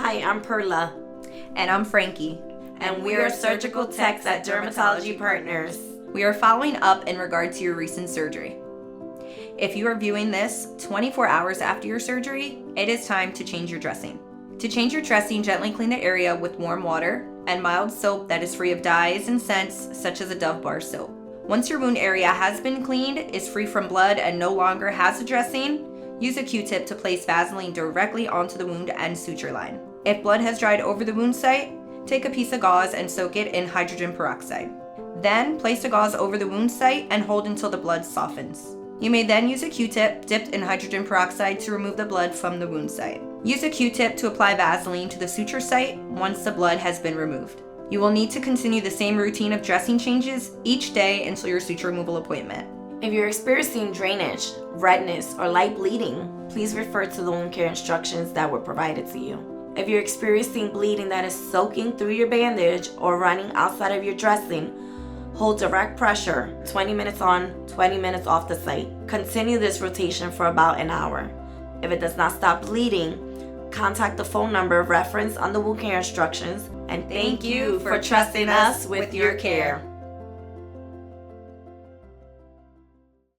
Hi, I'm Perla. And I'm Frankie. And we are surgical techs at Dermatology Partners. We are following up in regard to your recent surgery. If you are viewing this 24 hours after your surgery, it is time to change your dressing. To change your dressing, gently clean the area with warm water and mild soap that is free of dyes and scents, such as a Dove bar soap. Once your wound area has been cleaned, is free from blood, and no longer has a dressing, use a Q-tip to place Vaseline directly onto the wound and suture line. If blood has dried over the wound site, take a piece of gauze and soak it in hydrogen peroxide. Then place the gauze over the wound site and hold until the blood softens. You may then use a Q-tip dipped in hydrogen peroxide to remove the blood from the wound site. Use a Q-tip to apply Vaseline to the suture site once the blood has been removed. You will need to continue the same routine of dressing changes each day until your suture removal appointment. If you're experiencing drainage, redness, or light bleeding, please refer to the wound care instructions that were provided to you. If you're experiencing bleeding that is soaking through your bandage or running outside of your dressing, hold direct pressure, 20 minutes on, 20 minutes off the site. Continue this rotation for about an hour. If it does not stop bleeding, contact the phone number referenced on the wound care instructions. And thank you for trusting us with your care.